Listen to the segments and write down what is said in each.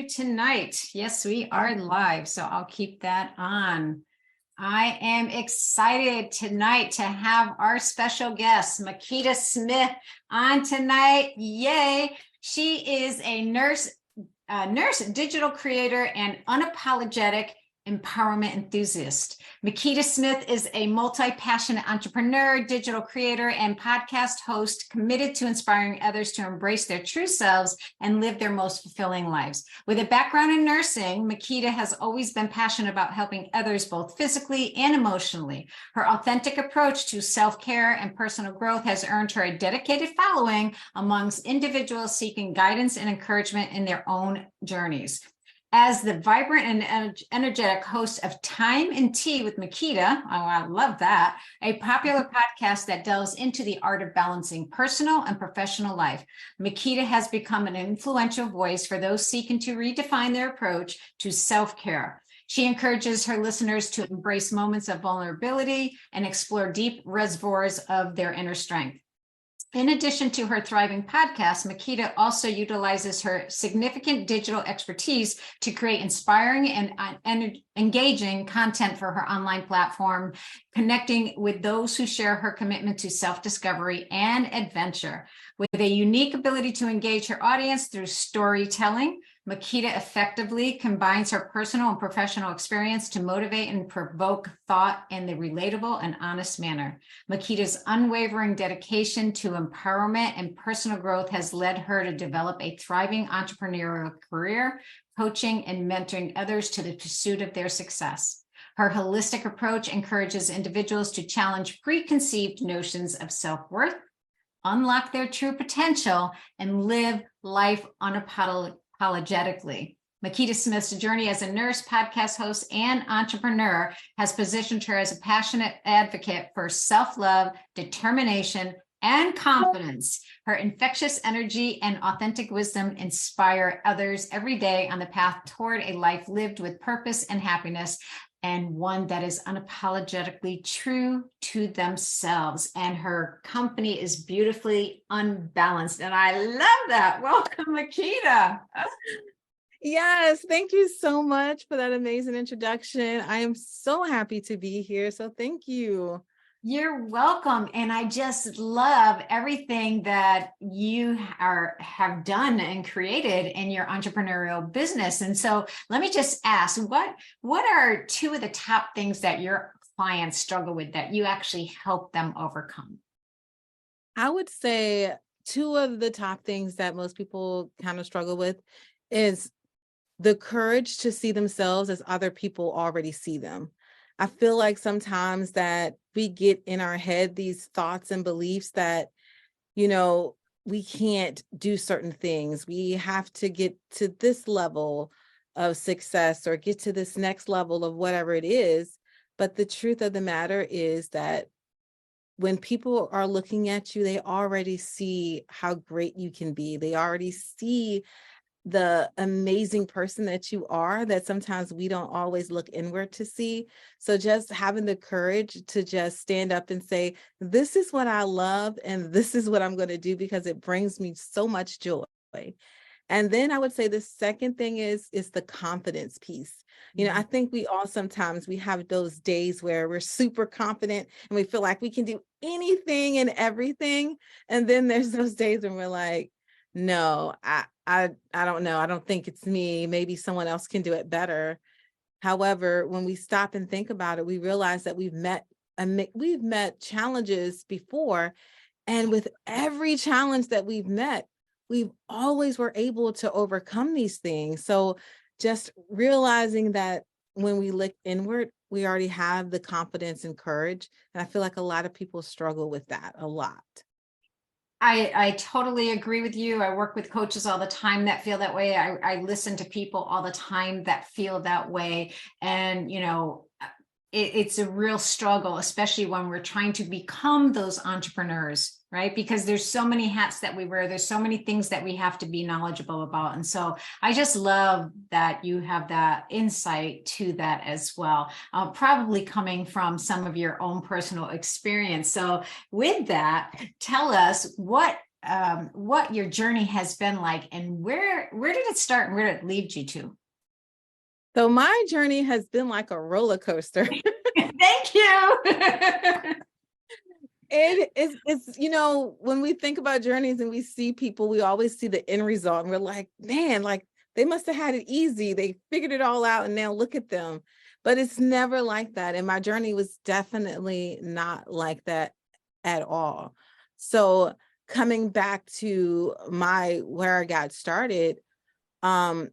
Tonight. Yes, we are live, so I'll keep that on. I am excited tonight to have our special guest, Mikita Smith, on tonight. Yay! She is a nurse, digital creator, and unapologetic empowerment enthusiast. Mikita Smith is a multi-passionate entrepreneur, digital creator, and podcast host committed to inspiring others to embrace their true selves and live their most fulfilling lives. With a background in nursing, Mikita has always been passionate about helping others both physically and emotionally. Her authentic approach to self-care and personal growth has earned her a dedicated following amongst individuals seeking guidance and encouragement in their own journeys. As the vibrant and energetic host of Time and Tea with Mikita, oh, I love that, a popular podcast that delves into the art of balancing personal and professional life. Mikita has become an influential voice for those seeking to redefine their approach to self-care. She encourages her listeners to embrace moments of vulnerability and explore deep reservoirs of their inner strength. In addition to her thriving podcast, Mikita also utilizes her significant digital expertise to create inspiring and engaging content for her online platform, connecting with those who share her commitment to self-discovery and adventure. With a unique ability to engage her audience through storytelling, Mikita effectively combines her personal and professional experience to motivate and provoke thought in the relatable and honest manner. Mikita's unwavering dedication to empowerment and personal growth has led her to develop a thriving entrepreneurial career, coaching and mentoring others to the pursuit of their success. Her holistic approach encourages individuals to challenge preconceived notions of self-worth, unlock their true potential, and live life unapologetically. Mikita Smith's journey as a nurse, podcast host, and entrepreneur has positioned her as a passionate advocate for self-love, determination, and confidence. Her infectious energy and authentic wisdom inspire others every day on the path toward a life lived with purpose and happiness, and one that is unapologetically true to themselves. And her company is beautifully unbalanced. And I love that. Welcome, Mikita. Yes, thank you so much for that amazing introduction. I am so happy to be here. So thank you. You're welcome. And I just love everything that you have done and created in your entrepreneurial business. And so let me just ask, what are two of the top things that your clients struggle with that you actually help them overcome? I would say two of the top things that most people kind of struggle with is the courage to see themselves as other people already see them. I feel like sometimes that we get in our head these thoughts and beliefs that, we can't do certain things. We have to get to this level of success or get to this next level of whatever it is. But the truth of the matter is that when people are looking at you, they already see how great you can be. They already see the amazing person that you are, that sometimes we don't always look inward to see. So just having the courage to just stand up and say, this is what I love and this is what I'm going to do because it brings me so much joy. And then I would say the second thing is the confidence piece. I think we all sometimes we have those days where we're super confident and we feel like we can do anything and everything. And then there's those days when we're like, no, I don't know. I don't think it's me. Maybe someone else can do it better. However, when we stop and think about it, we realize that we've met challenges before. And with every challenge that we've met, we've always were able to overcome these things. So just realizing that when we look inward, we already have the confidence and courage. And I feel like a lot of people struggle with that a lot. I totally agree with you. I work with coaches all the time that feel that way. I listen to people all the time that feel that way. And, it's a real struggle, especially when we're trying to become those entrepreneurs, right? Because there's so many hats that we wear. There's so many things that we have to be knowledgeable about. And so I just love that you have that insight to that as well, probably coming from some of your own personal experience. So with that, tell us what what your journey has been like, and where did it start and where did it lead you to? So my journey has been like a roller coaster. Thank you. It's when we think about journeys and we see people, we always see the end result and we're like, man, like they must have had it easy. They figured it all out and now look at them. But it's never like that. And my journey was definitely not like that at all. So coming back to where I got started, um,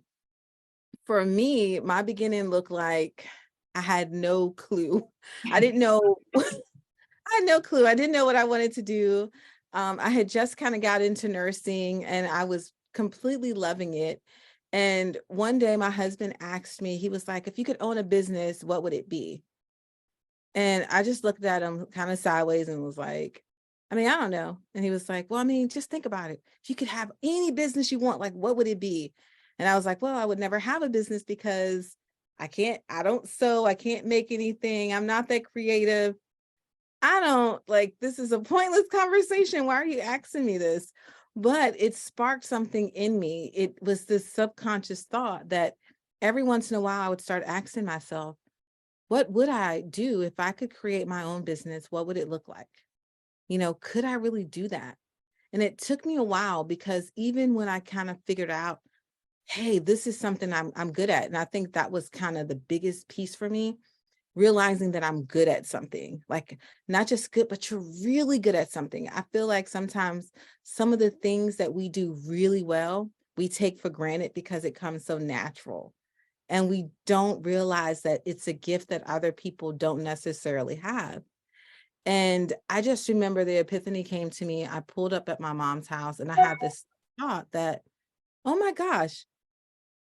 for me, my beginning looked like I had no clue. I didn't know I had no clue. I didn't know what I wanted to do. I had just kind of got into nursing and I was completely loving it. And one day my husband asked me, he was like, if you could own a business, what would it be? And I just looked at him kind of sideways and was like, I mean, I don't know. And he was like, well, I mean, just think about it. If you could have any business you want, like, what would it be? And I was like, well, I would never have a business because I don't sew, I can't make anything. I'm not that creative. I don't like, this is a pointless conversation. Why are you asking me this? But it sparked something in me. It was this subconscious thought that every once in a while I would start asking myself, what would I do if I could create my own business? What would it look like? Could I really do that? And it took me a while because even when I kind of figured out, hey, this is something I'm good at. And I think that was kind of the biggest piece for me, realizing that I'm good at something, like not just good, but you're really good at something. I feel like sometimes some of the things that we do really well, we take for granted because it comes so natural. And we don't realize that it's a gift that other people don't necessarily have. And I just remember the epiphany came to me. I pulled up at my mom's house and I had this thought that, oh my gosh,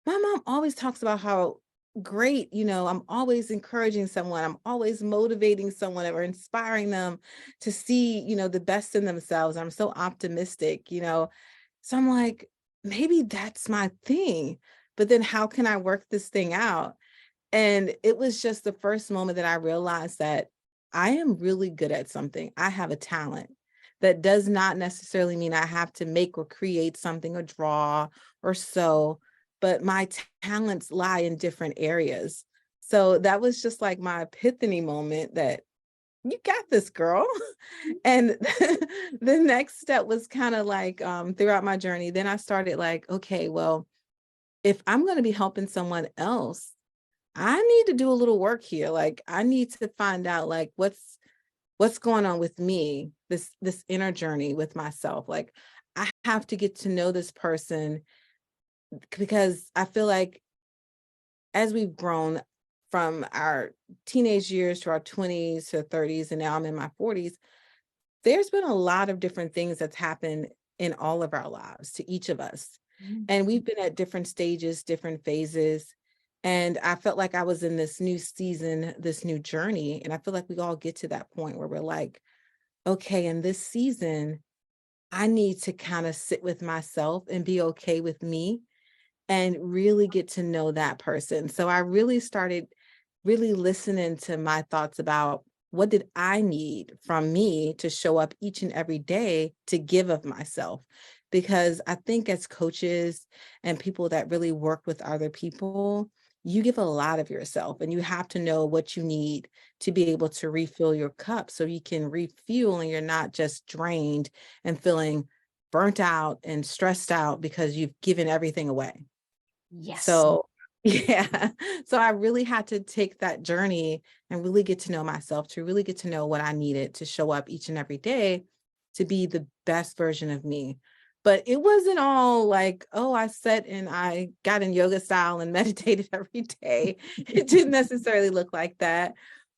my mom always talks about how great, I'm always encouraging someone, I'm always motivating someone or inspiring them to see, the best in themselves. I'm so optimistic, So I'm like, maybe that's my thing. But then how can I work this thing out? And it was just the first moment that I realized that I am really good at something. I have a talent. That does not necessarily mean I have to make or create something or draw or sew, but my talents lie in different areas. So that was just like my epiphany moment that you got this, girl. And the next step was kind of like throughout my journey, then I started like, okay, well, if I'm going to be helping someone else, I need to do a little work here. Like I need to find out like what's going on with me, this inner journey with myself. Like I have to get to know this person because I feel like as we've grown from our teenage years to our 20s to 30s, and now I'm in my 40s, there's been a lot of different things that's happened in all of our lives to each of us. And we've been at different stages, different phases. And I felt like I was in this new season, this new journey. And I feel like we all get to that point where we're like, okay, in this season, I need to kind of sit with myself and be okay with me and really get to know that person. So I really started really listening to my thoughts about what did I need from me to show up each and every day to give of myself. Because I think as coaches and people that really work with other people, you give a lot of yourself and you have to know what you need to be able to refill your cup so you can refuel and you're not just drained and feeling burnt out and stressed out because you've given everything away. Yes. So, yeah. So I really had to take that journey and really get to know myself, to really get to know what I needed to show up each and every day to be the best version of me. But it wasn't all like, oh, I sat and I got in yoga style and meditated every day. It didn't necessarily look like that.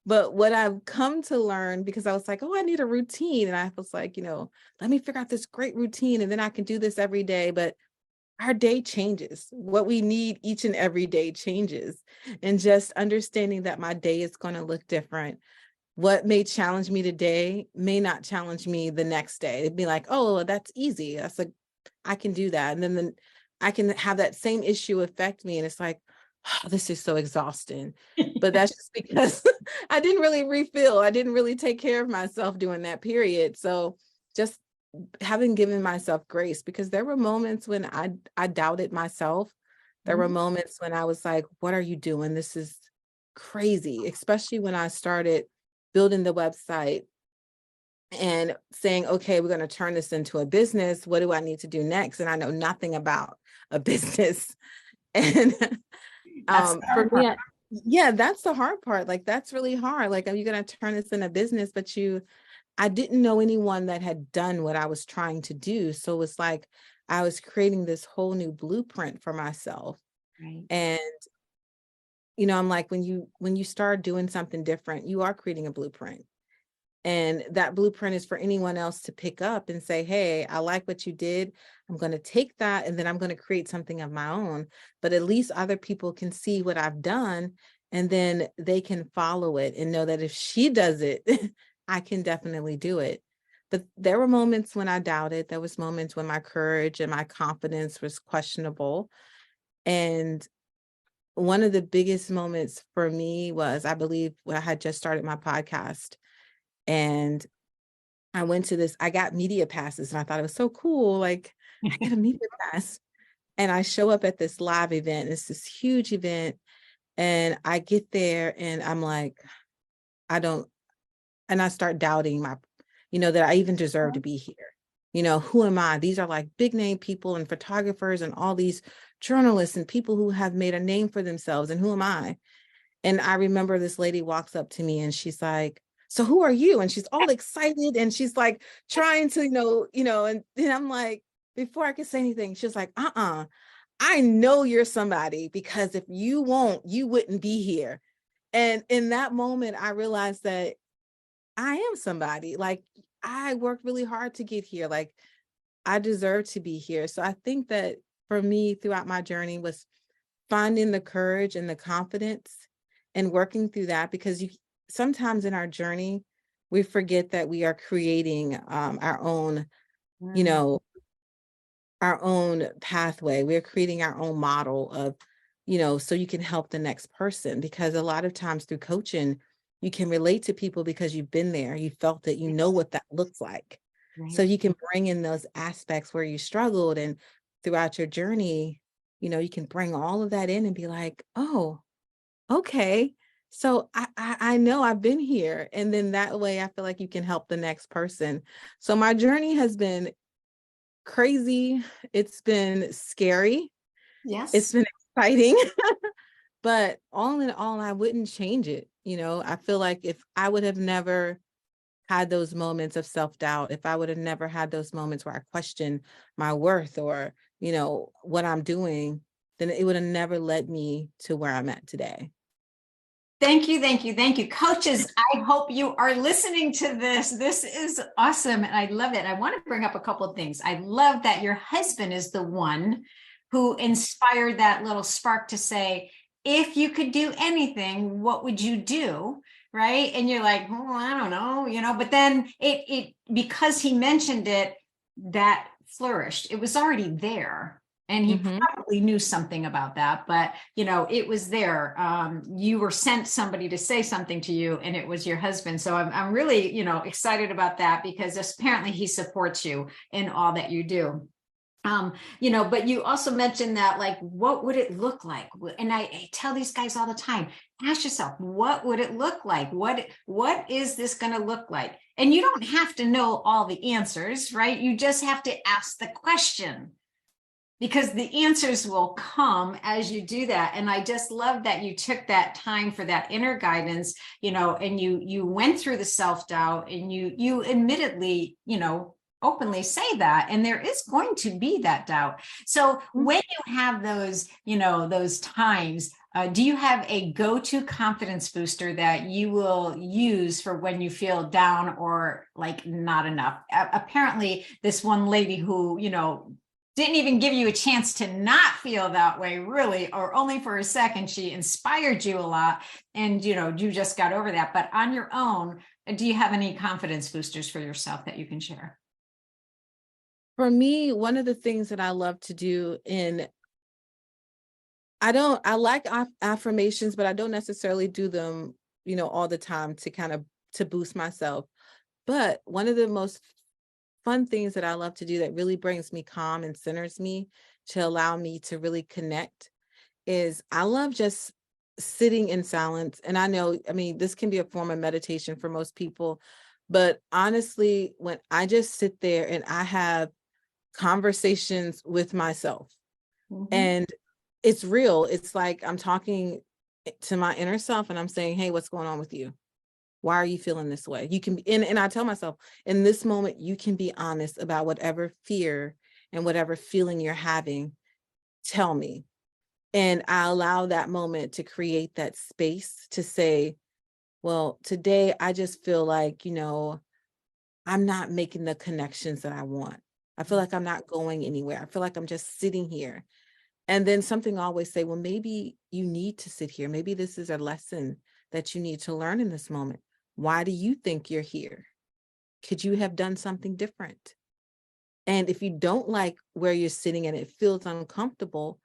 But what I've come to learn, because I was like, oh, I need a routine. And I was like, let me figure out this great routine and then I can do this every day. But our day changes. What we need each and every day changes. And just understanding that my day is going to look different. What may challenge me today may not challenge me the next day. It'd be like, oh, that's easy. I can do that. And then I can have that same issue affect me. And it's like, oh, this is so exhausting. But that's just because I didn't really refill. I didn't really take care of myself during that period. So just having given myself grace, because there were moments when I doubted myself. There were moments when I was like, what are you doing? This is crazy, especially when I started building the website and saying, okay, we're going to turn this into a business. What do I need to do next? And I know nothing about a business. And That's the for hard part. me, yeah, that's the hard part. Like, that's really hard. Like, are you going to turn this into a business? But I didn't know anyone that had done what I was trying to do. So it's like I was creating this whole new blueprint for myself. Right. And, I'm like, when you start doing something different, you are creating a blueprint. And that blueprint is for anyone else to pick up and say, hey, I like what you did. I'm going to take that and then I'm going to create something of my own. But at least other people can see what I've done, and then they can follow it and know that if she does it, I can definitely do it. But there were moments when I doubted. There was moments when my courage and my confidence was questionable. And one of the biggest moments for me was, I believe, when I had just started my podcast. And I got media passes, and I thought it was so cool. Like, I get a media pass, and I show up at this live event. It's this huge event. And I get there and I'm like, and I start doubting that I even deserve to be here. Who am I? These are like big name people and photographers and all these journalists and people who have made a name for themselves. And who am I? And I remember this lady walks up to me and she's like, so who are you? And she's all excited and she's like trying to, and then I'm like, before I could say anything, she's like, I know you're somebody, because if you won't, you wouldn't be here. And in that moment, I realized that I am somebody. Like, I worked really hard to get here. Like, I deserve to be here. So I think that for me, throughout my journey, was finding the courage and the confidence and working through that, because sometimes in our journey, we forget that we are creating our own, our own pathway. We're creating our own model of, so you can help the next person. Because a lot of times through coaching, you can relate to people because you've been there, you felt it, you know what that looks like. Right. So you can bring in those aspects where you struggled, and throughout your journey, you can bring all of that in and be like, oh, okay. So I know I've been here. And then that way I feel like you can help the next person. So my journey has been crazy. It's been scary. Yes. It's been exciting. But all in all, I wouldn't change it. I feel like if I would have never had those moments of self-doubt, if I would have never had those moments where I question my worth or, what I'm doing, then it would have never led me to where I'm at today. Thank you, thank you, thank you. Coaches, I hope you are listening to this. This is awesome, and I love it. I want to bring up a couple of things. I love that your husband is the one who inspired that little spark to say, if you could do anything, what would you do? Right? And you're like, oh, I don't know, but then it because he mentioned it, that flourished. It was already there. And he probably knew something about that, but it was there. You were sent somebody to say something to you, and it was your husband. So I'm really, excited about that, because apparently he supports you in all that you do. But you also mentioned that, like, what would it look like? And I tell these guys all the time, ask yourself, what would it look like? What is this going to look like? And you don't have to know all the answers, right? You just have to ask the question, because the answers will come as you do that. And I just love that you took that time for that inner guidance, and you went through the self-doubt, and you admittedly, openly say that, and there is going to be that doubt. So when you have those, those times, do you have a go-to confidence booster that you will use for when you feel down or like not enough? Apparently, this one lady who, didn't even give you a chance to not feel that way, really, or only for a second. She inspired you a lot, and you just got over that. But on your own, do you have any confidence boosters for yourself that you can share? For me, one of the things that I love to do, I like affirmations, but I don't necessarily do them, all the time to kind of to boost myself. But one of the most fun things that I love to do that really brings me calm and centers me to allow me to really connect is I love just sitting in silence. And I know, I mean, this can be a form of meditation for most people, but honestly, when I just sit there and I have conversations with myself, and it's real, it's like I'm talking to my inner self and I'm saying, hey, what's going on with you? Why are you feeling this way? You can be, and I tell myself, in this moment, you can be honest about whatever fear and whatever feeling you're having. Tell me. And I allow that moment to create that space to say, well, today I just feel like, I'm not making the connections that I want. I feel like I'm not going anywhere. I feel like I'm just sitting here. And then something always say, well, maybe you need to sit here. Maybe this is a lesson that you need to learn in this moment. Why do you think you're here? Could you have done something different? And if you don't like where you're sitting and it feels uncomfortable,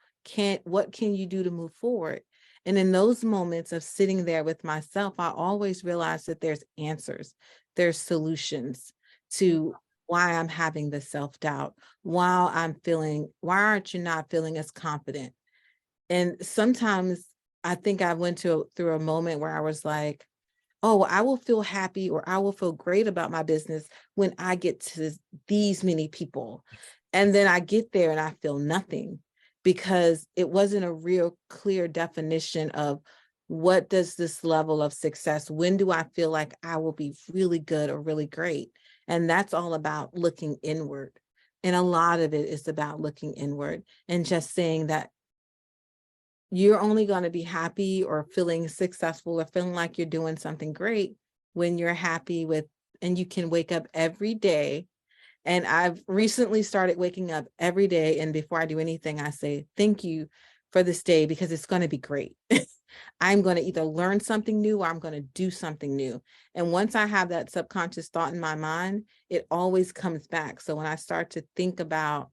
what can you do to move forward? And in those moments of sitting there with myself, I always realize that there's answers, there's solutions to why I'm having the self-doubt, why aren't you not feeling as confident? And sometimes I think I went through a moment where I was like, oh, I will feel happy or I will feel great about my business when I get to these many people. And then I get there and I feel nothing because it wasn't a real clear definition of what does this level of success, when do I feel like I will be really good or really great? And that's all about looking inward. And a lot of it is about looking inward and just saying that you're only going to be happy or feeling successful or feeling like you're doing something great when you're happy with, and you can wake up every day. And I've recently started waking up every day. And before I do anything, I say, thank you for this day because it's going to be great. I'm going to either learn something new or I'm going to do something new. And once I have that subconscious thought in my mind, it always comes back. So when I start to think about,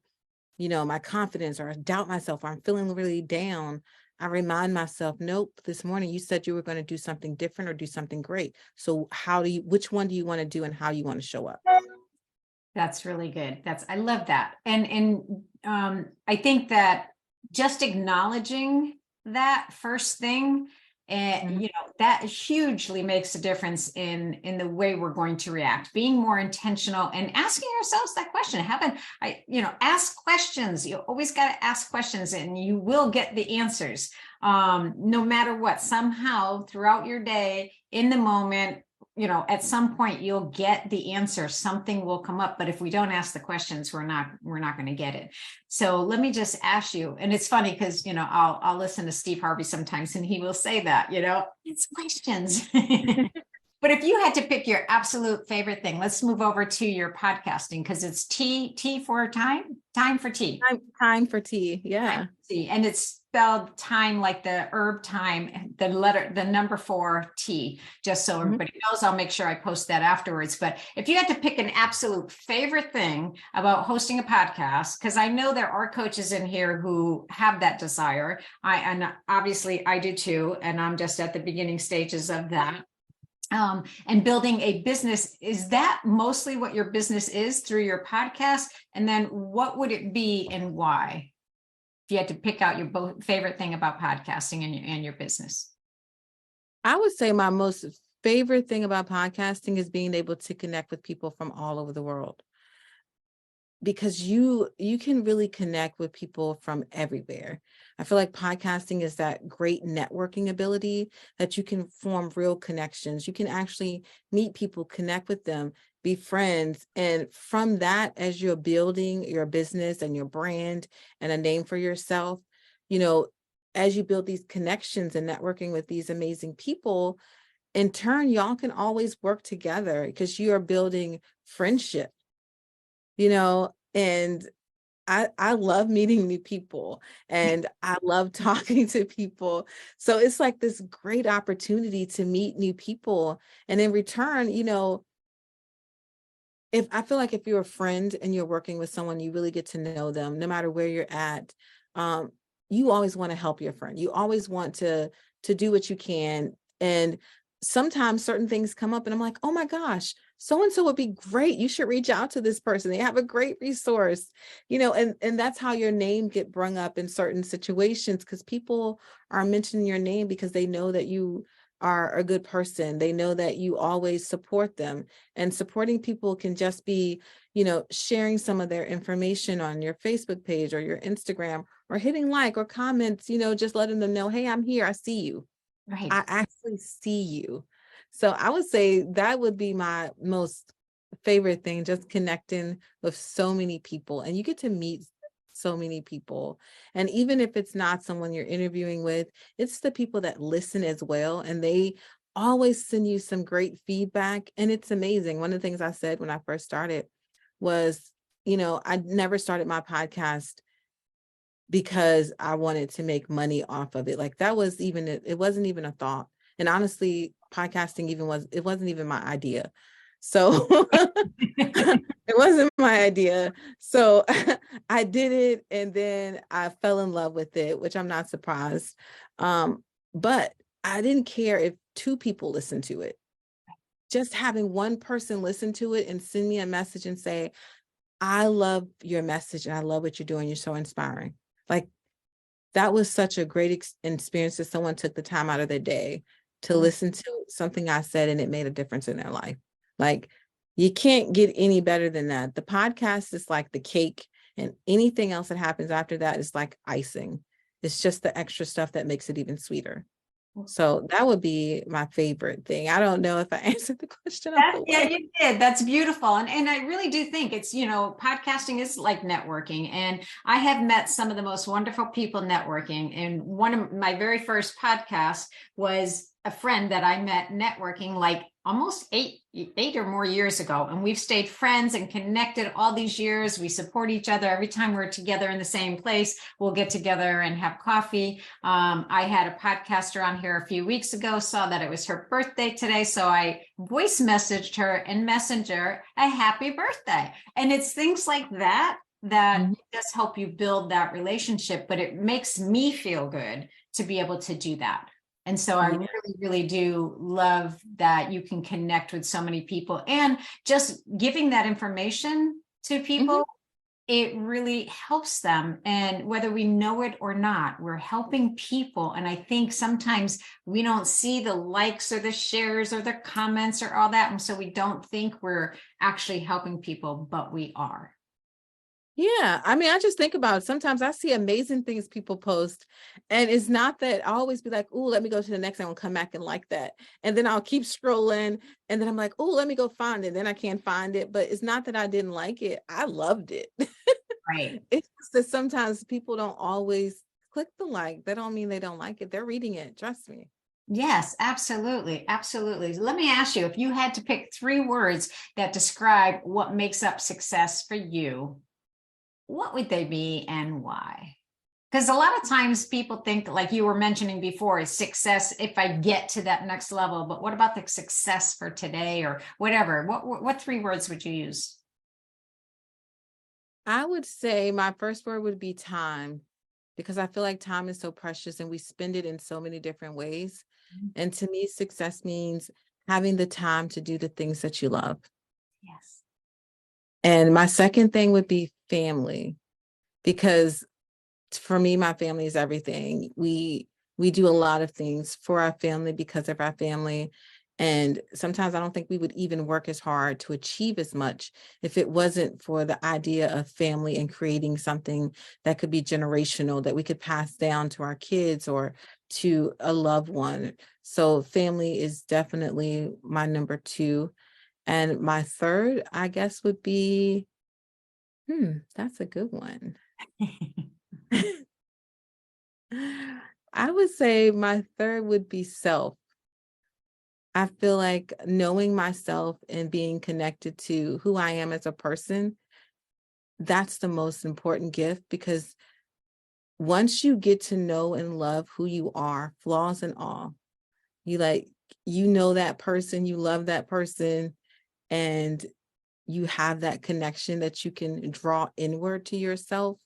my confidence or I doubt myself or I'm feeling really down, I remind myself, nope, this morning you said you were going to do something different or do something great. So which one do you want to do and how you want to show up? That's really good. I love that. And I think that just acknowledging that first thing, and that hugely makes a difference in the way we're going to react, being more intentional and asking ourselves that question. Ask questions. You always got to ask questions and you will get the answers. No matter what, somehow throughout your day, in the moment, at some point you'll get the answer, something will come up, but if we don't ask the questions, we're not going to get it. So let me just ask you, and it's funny because, I'll listen to Steve Harvey sometimes and he will say that, it's questions. But if you had to pick your absolute favorite thing, let's move over to your podcasting because it's T for time for tea. Time for tea. Yeah. And it's spelled thyme like the herb thyme, the number 4 T, just so everybody knows. I'll make sure I post that afterwards. But if you had to pick an absolute favorite thing about hosting a podcast, because I know there are coaches in here who have that desire. And obviously I do too. And I'm just at the beginning stages of that. And building a business, is that mostly what your business is through your podcast? And then what would it be and why? If you had to pick out your favorite thing about podcasting and your business. I would say my most favorite thing about podcasting is being able to connect with people from all over the world. Because you can really connect with people from everywhere. I feel like podcasting is that great networking ability that you can form real connections. You can actually meet people, connect with them, be friends. And from that, as you're building your business and your brand and a name for yourself, as you build these connections and networking with these amazing people, in turn, y'all can always work together because you are building friendship. And I love meeting new people and I love talking to people. So it's like this great opportunity to meet new people. And in return, if I feel like if you're a friend and you're working with someone, you really get to know them, no matter where you're at. You always want to help your friend. You always want to do what you can. And sometimes certain things come up and I'm like, oh my gosh, so-and-so would be great. You should reach out to this person. They have a great resource, and that's how your name get brung up in certain situations, because people are mentioning your name because they know that you are a good person. They know that you always support them, and supporting people can just be, sharing some of their information on your Facebook page or your Instagram, or hitting like or comments, just letting them know, hey, I'm here. I see you. Right. I actually see you. So I would say that would be my most favorite thing, just connecting with so many people, and you get to meet so many people. And even if it's not someone you're interviewing with, it's the people that listen as well. And they always send you some great feedback. And it's amazing. One of the things I said when I first started was, I never started my podcast because I wanted to make money off of it. Like that was even, it wasn't even a thought. And honestly, podcasting it wasn't even my idea. So it wasn't my idea. So I did it, and then I fell in love with it, which I'm not surprised. But I didn't care if two people listened to it. Just having one person listen to it and send me a message and say, I love your message and I love what you're doing. You're so inspiring. Like, that was such a great experience that someone took the time out of their day to listen to something I said, and it made a difference in their life. Like, you can't get any better than that. The podcast is like the cake, and anything else that happens after that is like icing. It's just the extra stuff that makes it even sweeter. So that would be my favorite thing. I don't know if I answered the question all the Yeah, way. you did. That's beautiful. And I really do think it's, podcasting is like networking. And I have met some of the most wonderful people networking. And one of my very first podcasts was a friend that I met networking like almost eight or more years ago. And we've stayed friends and connected all these years. We support each other. Every time we're together in the same place, we'll get together and have coffee. I had a podcaster on here a few weeks ago, saw that it was her birthday today. So I voice messaged her in Messenger a happy birthday. And it's things like that just help you build that relationship, but it makes me feel good to be able to do that. And so I really, really do love that you can connect with so many people, and just giving that information to people, it really helps them. And whether we know it or not, we're helping people. And I think sometimes we don't see the likes or the shares or the comments or all that. And so we don't think we're actually helping people, but we are. Yeah, I mean, I just think about it. Sometimes I see amazing things people post, and it's not that I always be like, oh, let me go to the next one and come back and like that. And then I'll keep scrolling, and then I'm like, oh, let me go find it. Then I can't find it. But it's not that I didn't like it. I loved it. Right. It's just that sometimes people don't always click the like. That don't mean they don't like it. They're reading it. Trust me. Yes, absolutely. Absolutely. Let me ask you, if you had to pick 3 words that describe what makes up success for you, what would they be and why? Because a lot of times people think, like you were mentioning before, is success if I get to that next level. But what about the success for today or whatever? What 3 words would you use? I would say my first word would be time, because I feel like time is so precious and we spend it in so many different ways. And to me, success means having the time to do the things that you love. Yes. And my second thing would be family, because for me, my family is everything. We do a lot of things for our family because of our family. And sometimes I don't think we would even work as hard to achieve as much if it wasn't for the idea of family and creating something that could be generational, that we could pass down to our kids or to a loved one. So family is definitely my number 2. And my third, I guess, would be, that's a good one. I would say my third would be self. I feel like knowing myself and being connected to who I am as a person, that's the most important gift, because once you get to know and love who you are, flaws and all, you like, that person, you love that person, and you have that connection that you can draw inward to yourself.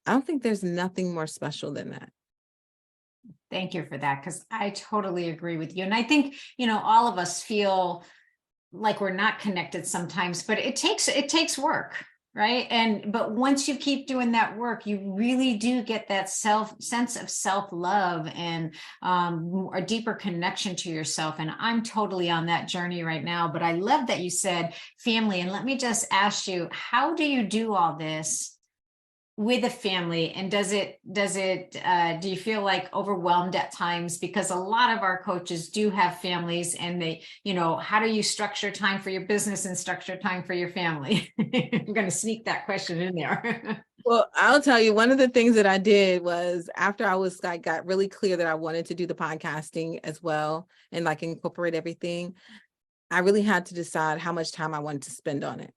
I don't think there's nothing more special than that. Thank you for that, because I totally agree with you. And I think, all of us feel like we're not connected sometimes, but it takes work, right? But once you keep doing that work, you really do get that sense of self-love and a deeper connection to yourself. And I'm totally on that journey right now. But I love that you said family. And let me just ask you, how do you do all this with a family? And do you feel like overwhelmed at times? Because a lot of our coaches do have families, and how do you structure time for your business and structure time for your family? I'm going to sneak that question in there. Well, I'll tell you, one of the things that I did was after I got really clear that I wanted to do the podcasting as well and like incorporate everything, I really had to decide how much time I wanted to spend on it.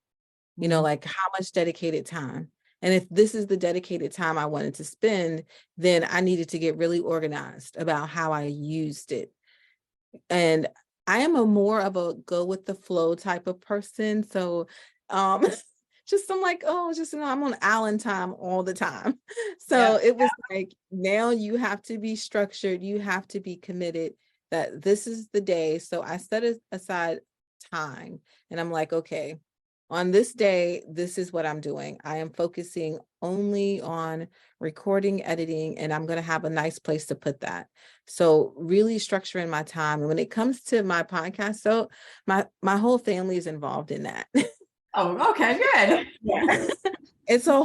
Like how much dedicated time. And if this is the dedicated time I wanted to spend, then I needed to get really organized about how I used it. And I am more of a go with the flow type of person. So I'm like, I'm on Allen time all the time. So it was like, now you have to be structured, you have to be committed that this is the day. So I set aside time and I'm like, okay, on this day, this is what I'm doing. I am focusing only on recording, editing, and I'm going to have a nice place to put that. So really structuring my time. And when it comes to my podcast, so my whole family is involved in that. Oh, okay, good. Yeah. It's a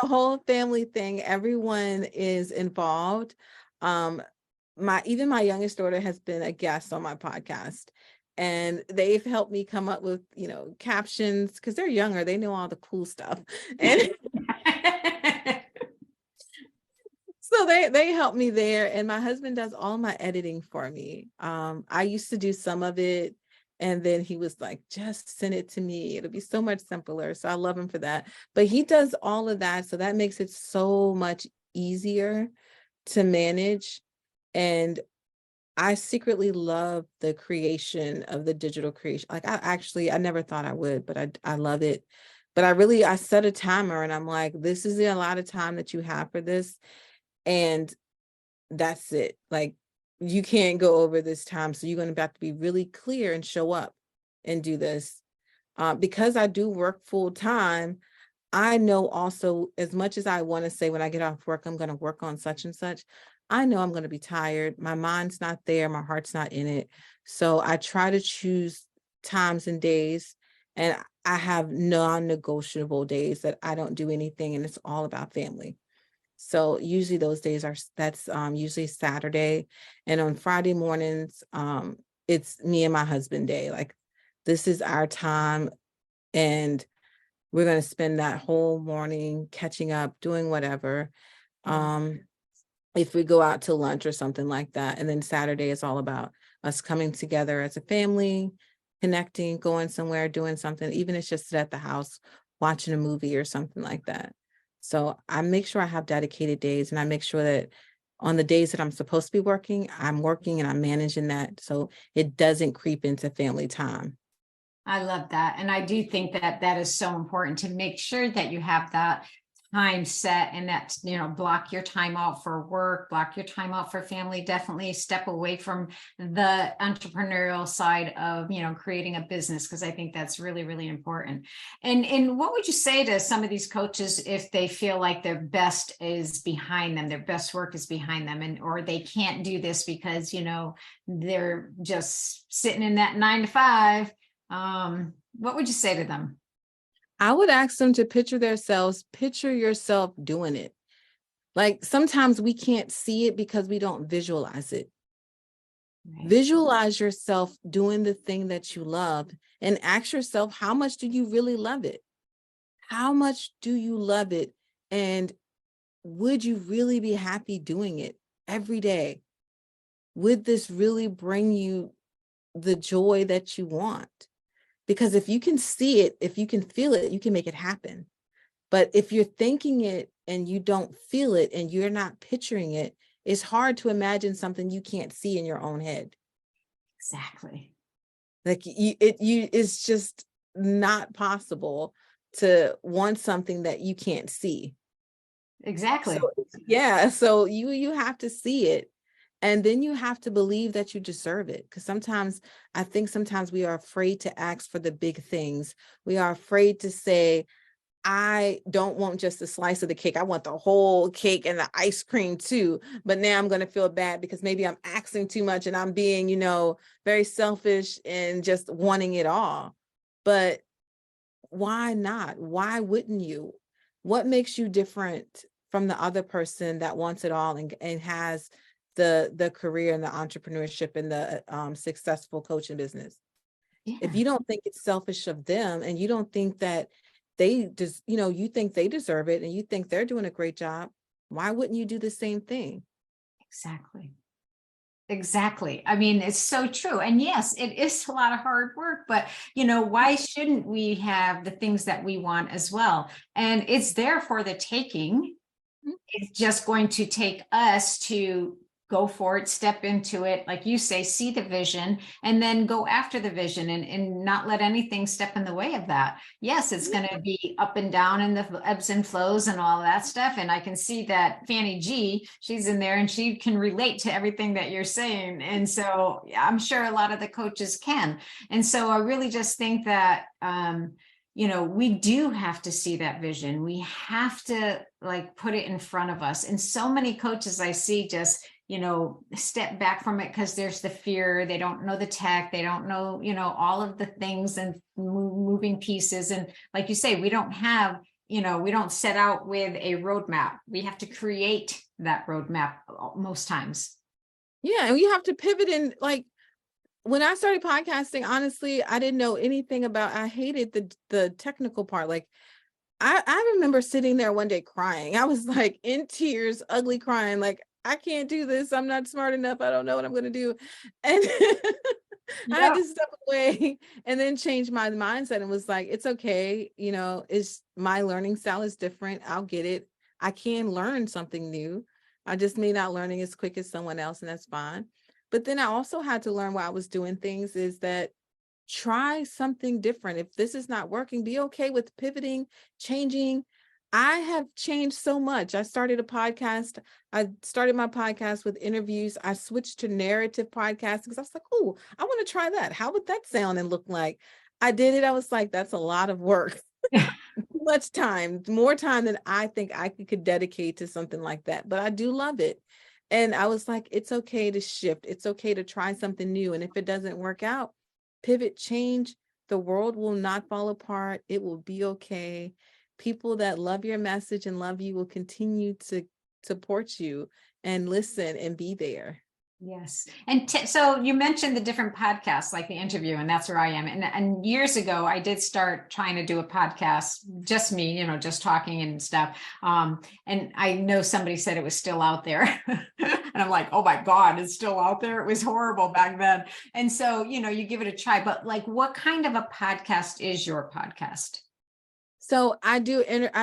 whole family thing. Everyone is involved. Even my youngest daughter has been a guest on my podcast, and they've helped me come up with, captions, because they're younger, they know all the cool stuff. And so they help me there. And my husband does all my editing for me. I used to do some of it, and then he was like, just send it to me. It'll be so much simpler. So I love him for that. But he does all of that. So that makes it so much easier to manage. And I secretly love the creation of the digital creation. Like I never thought I would, but I love it. But I set a timer and I'm like, this is the allotted time that you have for this. And that's it. Like, you can't go over this time. So you're going to have to be really clear and show up and do this. Because I do work full time, I know also, as much as I want to say when I get off work, I'm going to work on such and such, I know I'm going to be tired. My mind's not there. My heart's not in it. So I try to choose times and days, and I have non-negotiable days that I don't do anything, and it's all about family. So usually those days that's usually Saturday, and on Friday mornings, it's me and my husband day. Like, this is our time, and we're going to spend that whole morning catching up, doing whatever. If we go out to lunch or something like that. And then Saturday is all about us coming together as a family, connecting, going somewhere, doing something, even if it's just at the house, watching a movie or something like that. So I make sure I have dedicated days, and I make sure that on the days that I'm supposed to be working, I'm working and I'm managing that so it doesn't creep into family time. I love that. And I do think that that is so important, to make sure that you have that time set, and that, block your time out for work, block your time out for family. Definitely step away from the entrepreneurial side of, creating a business, because I think that's really, really important. And what would you say to some of these coaches if they feel like their best is behind them, their best work is behind them, or they can't do this because, they're just sitting in that 9 to 5? What would you say to them? I would ask them to picture yourself doing it. Like, sometimes we can't see it because we don't visualize it. Right. Visualize yourself doing the thing that you love, and ask yourself, how much do you really love it? How much do you love it? And would you really be happy doing it every day? Would this really bring you the joy that you want? Because if you can see it, if you can feel it, you can make it happen. But if you're thinking it and you don't feel it and you're not picturing it, it's hard to imagine something you can't see in your own head. Exactly. Like, it's just not possible to want something that you can't see. Exactly. So, yeah. So you have to see it. And then you have to believe that you deserve it. Because I think sometimes we are afraid to ask for the big things. We are afraid to say, I don't want just a slice of the cake. I want the whole cake and the ice cream too. But now I'm going to feel bad because maybe I'm asking too much and I'm being, very selfish and just wanting it all. But why not? Why wouldn't you? What makes you different from the other person that wants it all and has the career and the entrepreneurship and the successful coaching business? Yeah, If you don't think it's selfish of them and you don't think that they just, you think they deserve it and you think they're doing a great job, why wouldn't you do the same thing? exactly. Exactly. I mean, it's so true. And yes, it is a lot of hard work, but why shouldn't we have the things that we want as well? And it's there for the taking. It's just going to take us to go for it, step into it, like you say, see the vision, and then go after the vision and not let anything step in the way of that. Yes, it's going to be up and down and the ebbs and flows and all that stuff. And I can see that Fanny G, she's in there and she can relate to everything that you're saying. And so I'm sure a lot of the coaches can. And so I really just think that, we do have to see that vision. We have to put it in front of us. And so many coaches I see just, step back from it because there's the fear. They don't know the tech. They don't know, all of the things and moving pieces. And like you say, we don't set out with a roadmap. We have to create that roadmap most times. Yeah. And you have to pivot in when I started podcasting, honestly, I didn't know anything I hated the technical part. I remember sitting there one day crying. I was in tears, ugly crying, I can't do this. I'm not smart enough. I don't know what I'm going to do. And I had to step away and then change my mindset and was it's okay. It's my learning style is different. I'll get it. I can learn something new. I just may not learning as quick as someone else, and that's fine. But then I also had to learn while I was doing things is that try something different. If this is not working, be okay with pivoting, changing. I have changed so much. I started my podcast with interviews. I switched to narrative podcasting because I was oh, I want to try that. How would that sound and look like? I did it. I was that's a lot of work. Too much time, more time than I think I could dedicate to something like that. But I do love it. And I was it's okay to shift. It's okay to try something new. And if it doesn't work out, pivot, change. The world will not fall apart. It will be okay. People that love your message and love you will continue to support you and listen and be there. Yes. And so you mentioned the different podcasts, like the interview, and that's where I am. And years ago, I did start trying to do a podcast, just me, just talking and stuff. And I know somebody said it was still out there. And I'm oh my God, it's still out there. It was horrible back then. And so, you give it a try, but what kind of a podcast is your podcast? So I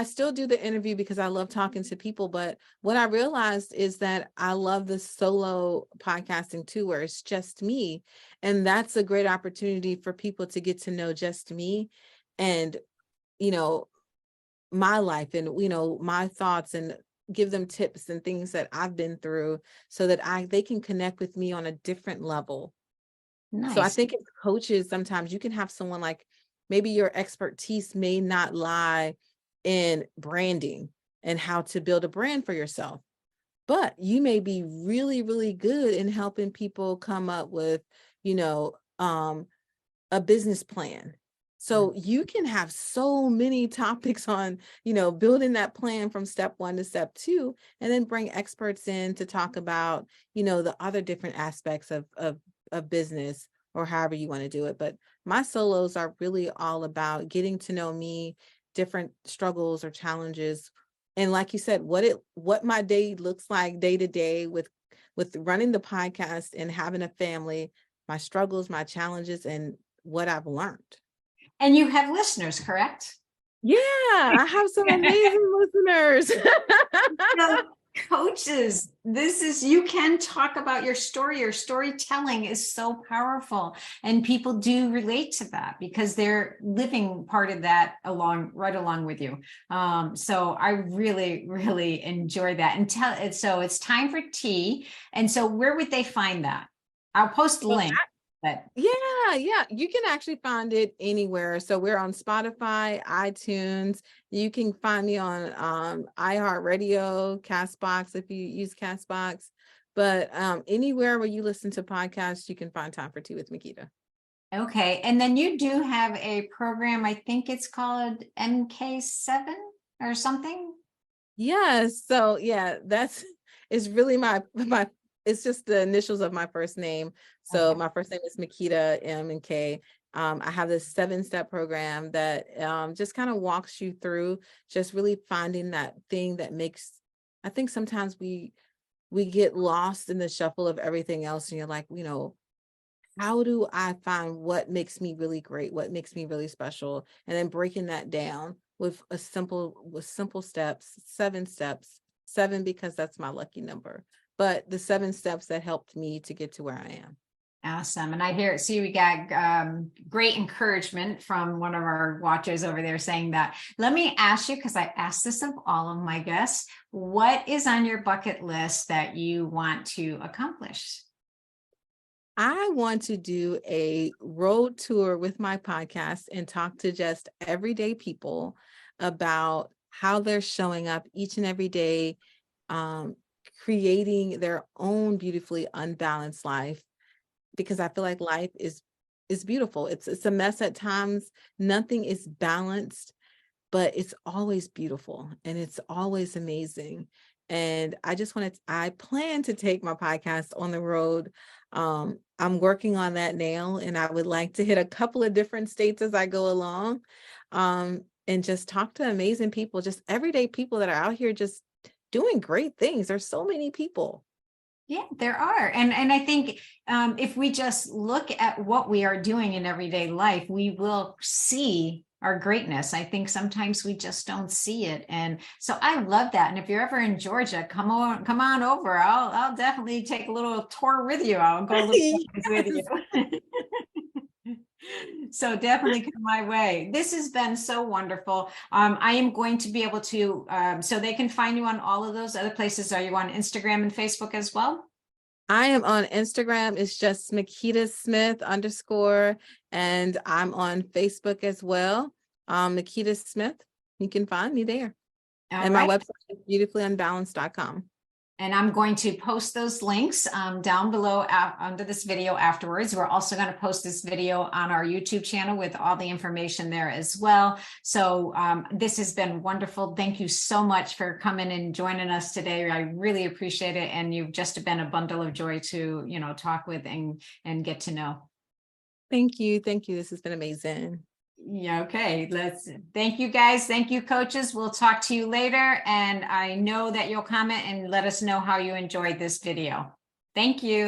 still do the interview because I love talking to people. But what I realized is that I love the solo podcasting too, where it's just me. And that's a great opportunity for people to get to know just me and, my life and, my thoughts and give them tips and things that I've been through so that they can connect with me on a different level. Nice. So I think as coaches, sometimes you can have someone maybe your expertise may not lie in branding and how to build a brand for yourself, but you may be really, really good in helping people come up with, a business plan. So you can have so many topics on, building that plan from step 1 to step 2, and then bring experts in to talk about, the other different aspects of business or however you want to do it. But my solos are really all about getting to know me, different struggles or challenges. And like you said, what my day looks like day to day with running the podcast and having a family, my struggles, my challenges, and what I've learned. And you have listeners, correct? Yeah, I have some amazing listeners. Coaches, you can talk about your story. Your storytelling is so powerful, and people do relate to that because they're living part of that right along with you. So I really, really enjoy that. And so it's time for tea. And so where would they find that? I'll post the Well, link, but yeah, you can actually find it anywhere. So we're on Spotify, iTunes. You can find me on iHeartRadio, Castbox if you use Castbox. But anywhere where you listen to podcasts, you can find Time for Tea with Mikita. okay. And then you do have a program, I think it's called MK7 or something. Yes. So yeah, that's it's really my it's just the initials of my first name. So Okay. my first name is Mikita M and K. I have this 7-step program that just kind of walks you through just really finding that thing that makes, I think sometimes we get lost in the shuffle of everything else, and you're like, how do I find what makes me really great, what makes me really special, and then breaking that down with simple steps, 7 steps, 7 because that's my lucky number, but the 7 steps that helped me to get to where I am. Awesome. And I see we got great encouragement from one of our watchers over there saying that. Let me ask you, because I asked this of all of my guests, what is on your bucket list that you want to accomplish? I want to do a road tour with my podcast and talk to just everyday people about how they're showing up each and every day, um, creating their own beautifully unbalanced life. Because I feel like life is beautiful. It's a mess at times. Nothing is balanced, but it's always beautiful and it's always amazing. And I plan to take my podcast on the road. I'm working on that now, and I would like to hit a couple of different states as I go along, and just talk to amazing people, just everyday people that are out here just doing great things. There's so many people. Yeah, there are. And I think if we just look at what we are doing in everyday life, we will see our greatness. I think sometimes we just don't see it. And so I love that. And if you're ever in Georgia, come on over. I'll definitely take a little tour with you. I'll go a little places with Yes. you. So definitely come my way. This has been so wonderful. I am going to be able to, so they can find you on all of those other places. Are you on Instagram and Facebook as well? I am on Instagram. It's just Mikita Smith _ and I'm on Facebook as well. Mikita Smith. You can find me there. All And my right. website is beautifullyunbalanced.com. And I'm going to post those links down below under this video afterwards. We're also going to post this video on our YouTube channel with all the information there as well. So this has been wonderful. Thank you so much for coming and joining us today. I really appreciate it. And you've just been a bundle of joy to, talk with and get to know. Thank you. Thank you. This has been amazing. Yeah, okay. Thank you guys. Thank you, coaches. We'll talk to you later. And I know that you'll comment and let us know how you enjoyed this video. Thank you.